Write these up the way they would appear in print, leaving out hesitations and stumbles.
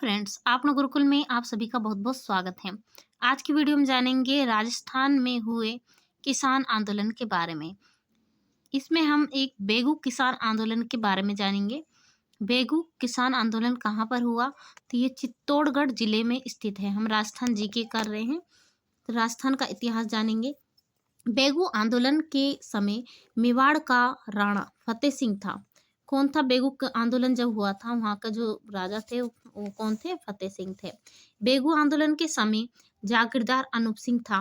Friends, अपना गुरुकुल में आप सभी का बहुत बहुत स्वागत है। आज की वीडियो में जानेंगे राजस्थान में हुए किसान आंदोलन के बारे में। इसमें हम एक बेगू किसान आंदोलन के बारे में जानेंगे। बेगू किसान आंदोलन कहाँ पर हुआ? तो ये चित्तौड़गढ़ जिले में स्थित है। हम राजस्थान जीके कर रहे हैं, तो राजस्थान का इतिहास जानेंगे। बेगू आंदोलन के समय मेवाड़ का राणा फतेह सिंह था। कौन था? बेगू का आंदोलन जब हुआ था, वहाँ का जो राजा थे वो कौन थे? फतेह सिंह थे। बेगू आंदोलन के समय जागीरदार अनूप सिंह था।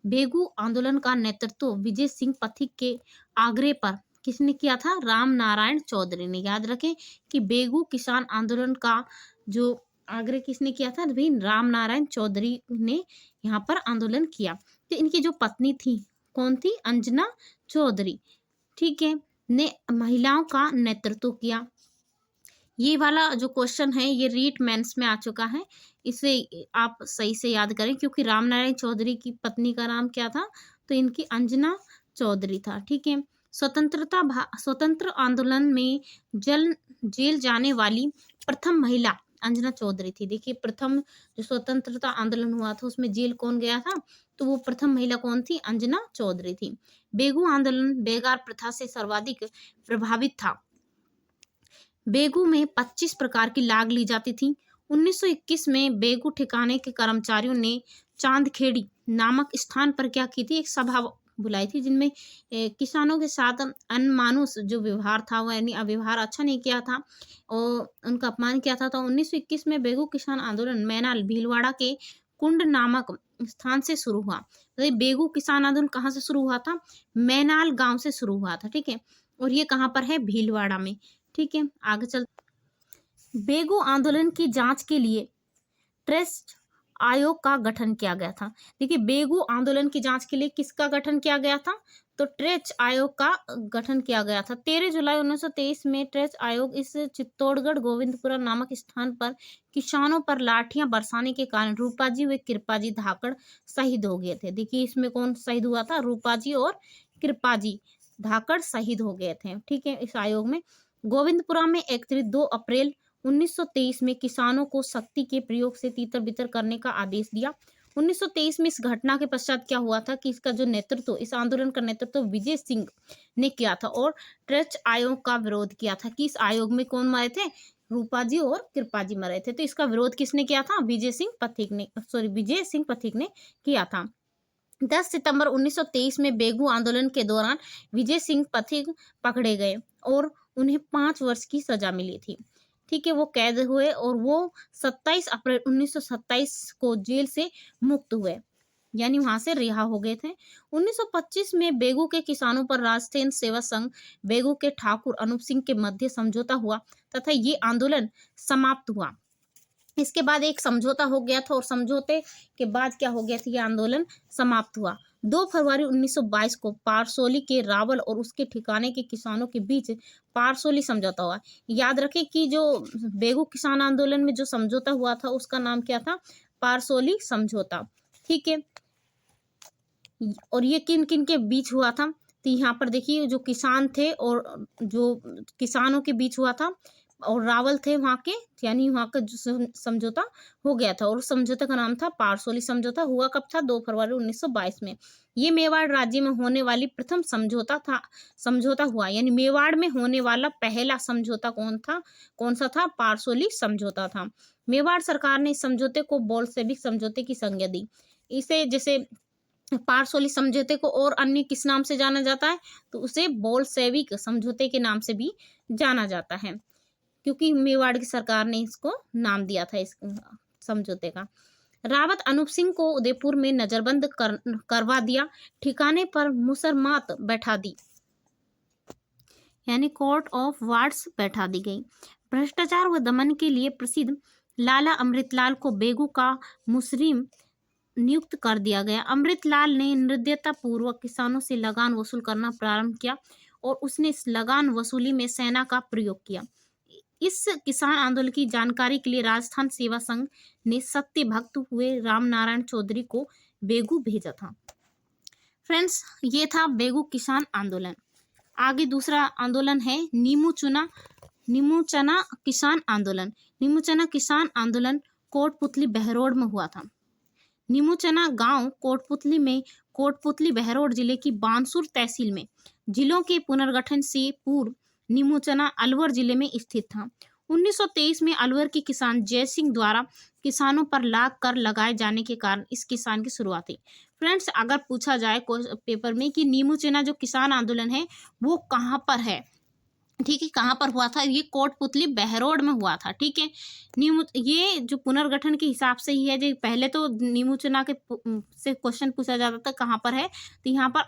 बेगू आंदोलन का नेतृत्व विजय सिंह पथिक के आग्रह पर किसने किया था? राम नारायण चौधरी ने। याद रखें कि बेगू किसान आंदोलन का जो आग्रह किसने किया था? भाई राम नारायण चौधरी ने यहाँ पर आंदोलन किया। तो इनकी जो पत्नी थी, कौन थी? अंजना चौधरी, ठीक है, ने महिलाओं का नेतृत्व किया। ये वाला जो क्वेश्चन है ये रीट मेंस में आ चुका है, इसे आप सही से याद करें, क्योंकि रामनारायण चौधरी की पत्नी का नाम क्या था? तो इनकी अंजना चौधरी था, ठीक है। स्वतंत्र आंदोलन में जेल जाने वाली प्रथम महिला अंजना चौधरी थी। देखिए, प्रथम जो स्वतंत्रता आंदोलन हुआ था उसमें जेल कौन गया था? तो वो प्रथम महिला कौन थी? अंजना चौधरी थी। बेगू आंदोलन बेगार प्रथा से सर्वाधिक प्रभावित था। बेगू में 25 प्रकार की लाग ली जाती थी। 1921 में बेगू ठिकाने के कर्मचारियों ने चांदखेड़ी नामक स्थान पर क्या की थी? एक सभा बुलाई थी, जिनमें किसानों के साथ अनमानुष जो व्यवहार था, वो यानी अव्यवहार अच्छा नहीं किया था और उनका अपमान किया था। तो 1921 में बेगू किसान आंदोलन मैनाल भीलवाड़ा के कुंड नामक स्थान से शुरू हुआ। तो ये बेगू किसान आंदोलन कहाँ से शुरू हुआ था? मैनाल गांव से शुरू हुआ था, ठीक है। और ये कहाँ पर है? भीलवाड़ा में, ठीक है। आगे चल, बेगू आंदोलन की जांच के लिए ट्रस्ट आयोग का गठन किया गया था। देखिए, बेगू आंदोलन की जांच के लिए किसका गठन किया गया था? तो ट्रेच आयोग का गठन किया गया था। 13 जुलाई 1923 में ट्रेच आयोग इस चित्तौड़गढ़ गोविंदपुरा नामक स्थान पर किसानों पर लाठियां बरसाने के कारण रूपाजी व कृपाजी धाकड़ शहीद हो गए थे। देखिए, इसमें कौन शहीद हुआ था? रूपाजी और कृपाजी धाकड़ शहीद हो गए थे, ठीक है। इस आयोग में गोविंदपुरा में एकत्रित 2 अप्रैल 1923 में किसानों को शक्ति के प्रयोग से तीतर बितर करने का आदेश दिया। 1923 में इस घटना के पश्चात क्या हुआ था कि इसका जो नेतृत्व, इस आंदोलन का नेतृत्व विजय सिंह ने किया था और ट्रस्ट आयोग का विरोध किया था। कि इस आयोग में कौन मरे थे? रूपाजी और कृपाजी मरे थे। तो इसका विरोध किसने किया था? विजय सिंह पथिक ने किया था। 10 सितंबर 1923 में बेगू आंदोलन के दौरान विजय सिंह पथिक पकड़े गए और उन्हें 5 वर्ष की सजा मिली थी, ठीक है। वो कैद हुए और वो 27 अप्रैल 1927 को जेल से मुक्त हुए, यानी वहां से रिहा हो गए थे। 1925 में बेगू के किसानों पर राष्ट्रीय सेवा संघ बेगू के ठाकुर अनूप सिंह के मध्य समझौता हुआ तथा ये आंदोलन समाप्त हुआ। इसके बाद एक समझौता हो गया था और समझौते के बाद क्या हो गया था? ये आंदोलन समाप्त हुआ। 2 फरवरी 1922 को पारसोली के रावल और उसके ठिकाने के किसानों के बीच पारसोली समझौता हुआ। याद रखें कि जो बेगू किसान आंदोलन में जो समझौता हुआ था उसका नाम क्या था? पारसोली समझौता, ठीक है। और ये किन किन के बीच हुआ था? तो यहाँ पर देखिए, जो किसान थे और जो किसानों के बीच हुआ था और रावल थे वहाँ के, यानी वहाँ का जो समझौता हो गया था और उस समझौते का नाम था पारसोली समझौता। हुआ कब था? 2 फरवरी 1922 में। ये मेवाड़ राज्य में होने वाली प्रथम समझौता हुआ, यानी मेवाड़ में होने वाला पहला समझौता कौन सा था? पारसोली समझौता था। मेवाड़ सरकार ने इस समझौते को बोल्शेविक समझौते की संज्ञा दी। इसे जैसे पारसोली समझौते को और अन्य किस नाम से जाना जाता है? तो उसे बोल्शेविक समझौते के नाम से भी जाना जाता है, क्योंकि मेवाड़ की सरकार ने इसको नाम दिया था इस समझौते का। रावत अनूप सिंह को उदयपुर में नजरबंद करवा दिया, ठिकाने पर मुसरमात बैठा दी, यानी कोर्ट ऑफ वार्ड्स बैठा दी गई। भ्रष्टाचार व दमन के लिए प्रसिद्ध लाला अमृतलाल को बेगू का मुसरिम नियुक्त कर दिया गया। अमृतलाल ने निर्दयता पूर्वक किसानों से लगान वसूल करना प्रारंभ किया और उसने इस लगान वसूली में सेना का प्रयोग किया। इस किसान आंदोलन की जानकारी के लिए राजस्थान सेवा संघ ने सत्य भक्त हुए राम नारायण चौधरी को बेगू भेजा था। फ्रेंड्स, ये था बेगू किसान आंदोलन। आगे दूसरा आंदोलन है नीमू चुना नीमूचना किसान आंदोलन। नीमूचना किसान आंदोलन कोटपुतली बहरोड में हुआ था। नीमूचना गांव कोटपुतली बहरोड जिले की बानसूर तहसील में जिलों के पुनर्गठन से पूर्व नीमूचना अलवर जिले में स्थित था। 1923 में अलवर के किसान जय सिंह द्वारा किसानों पर लाख कर लगाए जाने के कारण इस किसान की शुरुआत हुई। फ्रेंड्स, अगर पूछा जाए पेपर में कि नीमूचना जो किसान आंदोलन है वो कहाँ पर है, ठीक है, कहाँ पर हुआ था, ये कोटपुतली बहरोड में हुआ था। ठीक है, ये जो पुनर्गठन के हिसाब से ही है। जो पहले तो नीमूचना के से क्वेश्चन पूछा जाता था कहाँ पर है, तो यहाँ पर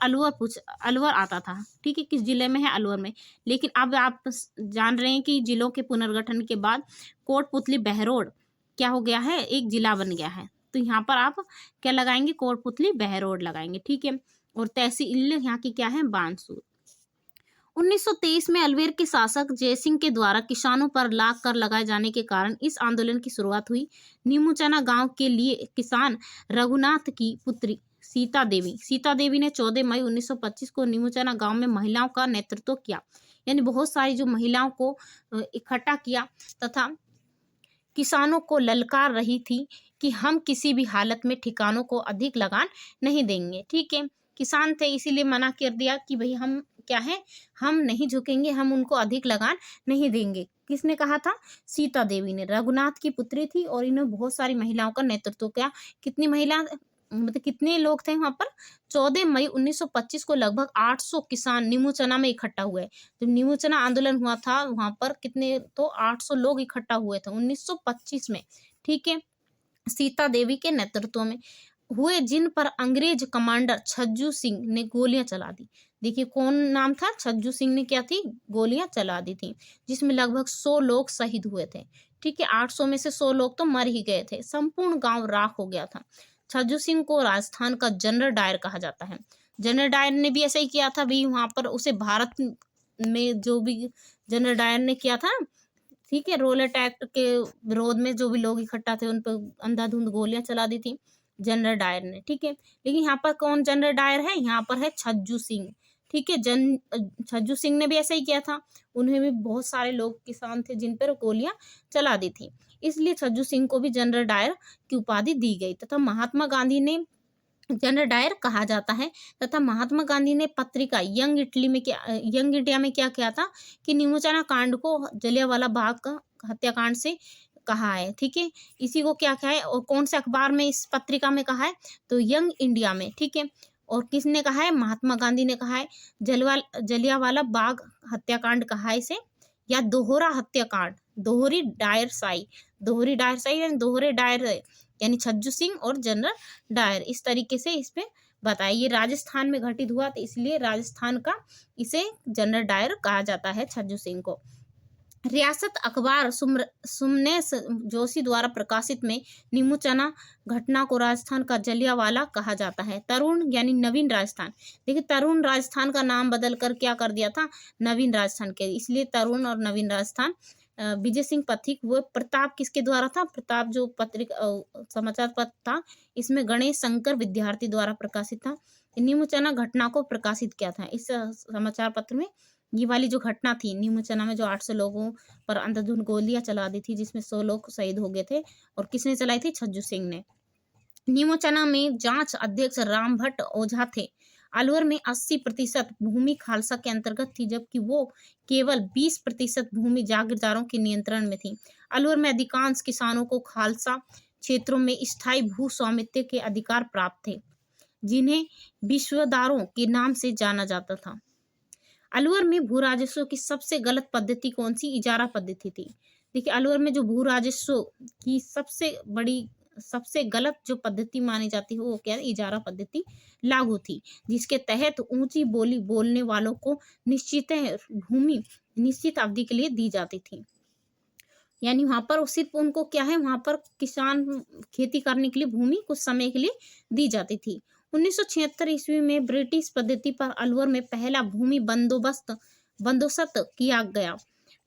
अलवर आता था। ठीक है, किस जिले में है, अलवर में। लेकिन अब आप जान रहे हैं कि जिलों के पुनर्गठन के बाद कोटपुतली बहरोड क्या हो गया है, एक जिला बन गया है। तो यहाँ पर आप क्या लगाएंगे, कोटपुतली बहरोड लगाएंगे। ठीक है, और तहसील यहाँ की क्या है, बानसूर। 1923 में अलवर के शासक जयसिंह के द्वारा किसानों पर लाख कर लगाए जाने के कारण इस आंदोलन की शुरुआत हुई। नीमूचना गांव के लिए किसान रघुनाथ की पुत्री सीता देवी ने 14 मई 1925 को नीमूचना गांव में महिलाओं का नेतृत्व किया। यानी बहुत सारी जो महिलाओं को इकट्ठा किया तथा किसानों को ललकार रही थी कि हम किसी भी हालत में ठिकानों को अधिक लगान नहीं देंगे। ठीक है, किसान थे इसीलिए मना कर दिया कि भाई हम क्या है, हम नहीं झुकेंगे, हम उनको अधिक लगान नहीं देंगे। किसने कहा था, सीता देवी ने। रघुनाथ की पुत्री थी और इन्होंने बहुत सारी महिलाओं का नेतृत्व किया। कितनी महिला, मतलब कितने लोग थे वहां पर, 14 मई 1925 को लगभग 800 किसान नीमूचना में इकट्ठा हुए। जब नीमूचना आंदोलन हुआ था वहां पर कितने, तो 800 लोग इकट्ठा हुए थे 1925 में। ठीक है, सीता देवी के नेतृत्व में हुए, जिन पर अंग्रेज कमांडर छज्जू सिंह ने गोलियां चला दी। देखिए कौन नाम था, छज्जू सिंह ने क्या थी, गोलियां चला दी थी, जिसमें लगभग 100 लोग शहीद हुए थे। ठीक है, 800 में से 100 लोग तो मर ही गए थे, संपूर्ण गांव राख हो गया था। छज्जू सिंह को राजस्थान का जनरल डायर कहा जाता है। जनरल डायर ने भी ऐसा ही किया था भी, वहां पर उसे भारत में जो भी जनरल डायर ने किया था, ठीक है, रोलेट एक्ट के विरोध में जो भी लोग इकट्ठा थे उन पर अंधाधुंध गोलियां चला दी थी जनरल डायर ने। ठीक है, लेकिन यहाँ पर कौन जनरल डायर है, यहाँ पर है छज्जू सिंह। ठीक है, छज्जू सिंह ने भी ऐसा ही किया था। उन्हें भी बहुत सारे लोग किसान थे जिन पर गोलियां चला दी थी, इसलिए छज्जू सिंह को भी जनरल डायर की उपाधि दी गई। तथा महात्मा गांधी ने जनरल डायर कहा जाता है। तथा महात्मा गांधी ने पत्रिका यंग इंडिया में क्या किया था कि नीमूचना कांड को जलियांवाला बाग का हत्याकांड से कहा है। ठीक है, इसी को क्या है और कौन से अखबार में इस पत्रिका में कहा है, तो यंग इंडिया में। ठीक है, और किसने कहा है, महात्मा गांधी ने कहा है। जलियांवाला बाग हत्याकांड कहा है इसे, या दोहरा हत्याकांड, दोहरी डायर साई यानी दोहरे डायर, यानी छज्जू सिंह और जनरल डायर, इस तरीके से इस पे बताया। ये राजस्थान में घटित हुआ तो इसलिए राजस्थान का इसे जनरल डायर कहा जाता है, छज्जू सिंह को। रियासत अखबार सुमनेस जोशी द्वारा प्रकाशित में नीमूचना घटना को राजस्थान का जलियांवाला कहा जाता है। तरुण यानी नवीन राजस्थान, देखिए तरुण राजस्थान का नाम बदल कर क्या कर दिया था, नवीन राजस्थान के, इसलिए तरुण और नवीन राजस्थान। विजय सिंह पथिक, वो प्रताप किसके द्वारा था, प्रताप जो पत्रिका समाचार पत्र था, इसमें गणेश शंकर विद्यार्थी द्वारा प्रकाशित था। नीमूचना घटना को प्रकाशित किया था इस समाचार पत्र में। ये वाली जो घटना थी नीमूचना में, जो 800 लोगों पर अंधाधुंध गोलियां चला दी थी, जिसमें 100 लोग शहीद हो गए थे, और किसने चलाई थी, छज्जू सिंह ने। नीमूचना में जांच अध्यक्ष राम भट्ट ओझा थे। अलवर में 80% भूमि खालसा के अंतर्गत थी, जबकि वो केवल 20% भूमि जागीरदारों के नियंत्रण में थी। अलवर में अधिकांश किसानों को खालसा क्षेत्रों में स्थायी भू स्वामित्व के अधिकार प्राप्त थे, जिन्हें विश्वदारों के नाम से जाना जाता था। अलवर में भू राजस्व की सबसे गलत पद्धति कौन सी, इजारा पद्धति थी। देखिए अलवर में जो भू राजस्व की सबसे गलत जो पद्धति मानी जाती है वो क्या है, इजारा पद्धति लागू थी, जिसके तहत ऊंची बोली बोलने वालों को निश्चित भूमि निश्चित अवधि के लिए दी जाती थी। यानी वहां पर सिर्फ उनको क्या है, वहां पर किसान खेती करने के लिए भूमि कुछ समय के लिए दी जाती थी। 1976 ईस्वी में ब्रिटिश पद्धति पर अलवर में पहला भूमि बंदोबस्त किया गया।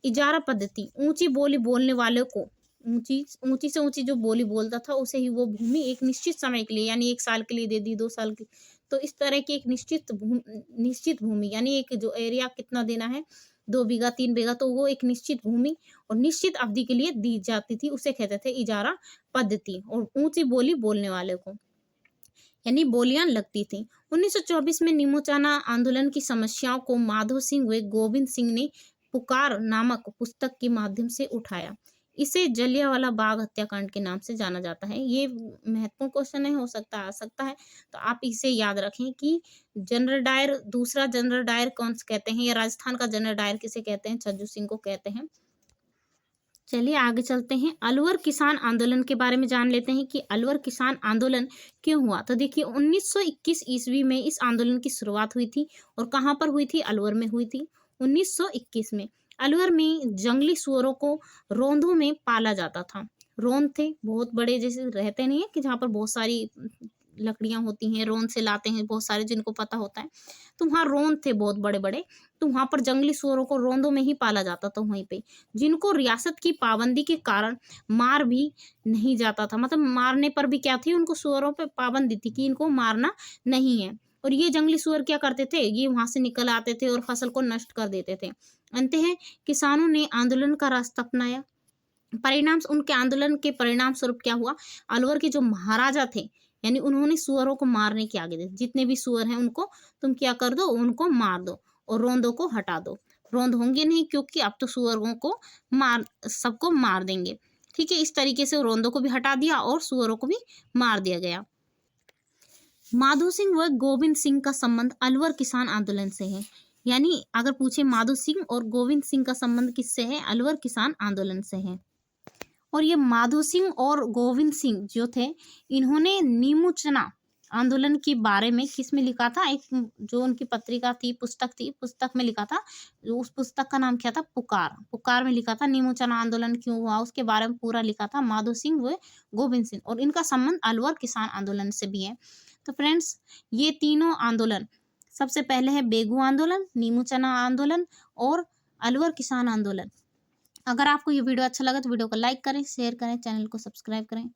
इजारा पद्धति, ऊंची बोली बोलने वाले को ऊंची से ऊंची जो बोली बोलता था उसे ही वो भूमि एक निश्चित समय के लिए, यानी 1 साल के लिए दे दी, 2 साल की, तो इस तरह की एक निश्चित भूमि, यानी एक जो एरिया कितना देना है, 2 बीघा 3 बीघा, तो वो एक निश्चित भूमि और निश्चित अवधि के लिए दी जाती थी, उसे कहते थे इजारा पद्धति। और ऊंची बोली बोलने वाले को, यानी बोलियां लगती थी। 1924 में निमोचाना आंदोलन की समस्याओं को माधो सिंह व गोविंद सिंह ने पुकार नामक पुस्तक के माध्यम से उठाया। इसे जलियांवाला बाग हत्याकांड के नाम से जाना जाता है। ये महत्वपूर्ण क्वेश्चन है, हो सकता है आ सकता है, तो आप इसे याद रखें कि जनरल डायर, दूसरा जनरल डायर कौन से कहते हैं, या राजस्थान का जनरल डायर किसे कहते हैं, छज्जू सिंह को कहते हैं। चलिए आगे चलते हैं। अलवर किसान आंदोलन के बारे में जान लेते हैं कि अलवर किसान आंदोलन क्यों हुआ। तो देखिए 1921 ईस्वी में इस आंदोलन की शुरुआत हुई थी और कहाँ पर हुई थी, अलवर में हुई थी 1921 में। अलवर में जंगली सुअरों को रोंदों में पाला जाता था। रोंद थे बहुत बड़े, जैसे रहते नहीं है कि जहाँ पर बहुत सारी लकड़ियां होती हैं, रोंद से लाते हैं बहुत सारे, जिनको पता होता है, तो वहाँ रोंद थे बहुत बड़े बड़े। तो वहाँ पर जंगली सुअरों को रोंदों में ही पाला जाता था वहीं पे, जिनको रियासत की पाबंदी के कारण मार भी नहीं जाता था। मतलब मारने पर भी क्या थी, उनको सुअरों पे पाबंदी थी कि इनको मारना नहीं है। और ये जंगली सुअर क्या करते थे, ये वहां से निकल आते थे और फसल को नष्ट कर देते थे। अंततः किसानों ने आंदोलन का रास्ता अपनाया। परिणाम, उनके आंदोलन के परिणाम स्वरूप क्या हुआ, अलवर के जो महाराजा थे, यानी उन्होंने सुअरों को मारने के आगे दे, जितने भी सुअर हैं उनको तुम क्या कर दो, उनको मार दो और रोंदों को हटा दो। रोंद होंगे नहीं, क्योंकि अब तो सुअरों को सबको मार देंगे। ठीक है, इस तरीके से रोंदों को भी हटा दिया और सुअरों को भी मार दिया गया। माधो सिंह व गोविंद सिंह का संबंध अलवर किसान आंदोलन से है। यानी अगर पूछे माधो सिंह और गोविंद सिंह का संबंध किससे है, अलवर किसान आंदोलन से है। और ये माधो सिंह और गोविंद सिंह जो थे, इन्होंने नीमूचना आंदोलन के बारे में किस में लिखा था, एक जो उनकी पत्रिका थी, पुस्तक थी, पुस्तक में लिखा था। उस पुस्तक का नाम क्या था, पुकार। पुकार में लिखा था नीमूचना आंदोलन क्यों हुआ, उसके बारे में पूरा लिखा था माधो सिंह व गोविंद सिंह, और इनका संबंध अलवर किसान आंदोलन से भी है। तो फ्रेंड्स, ये तीनों आंदोलन, सबसे पहले है बेगू आंदोलन, नीमूचना आंदोलन और अलवर किसान आंदोलन। अगर आपको ये वीडियो अच्छा लगा तो वीडियो को लाइक करें, शेयर करें, चैनल को सब्सक्राइब करें।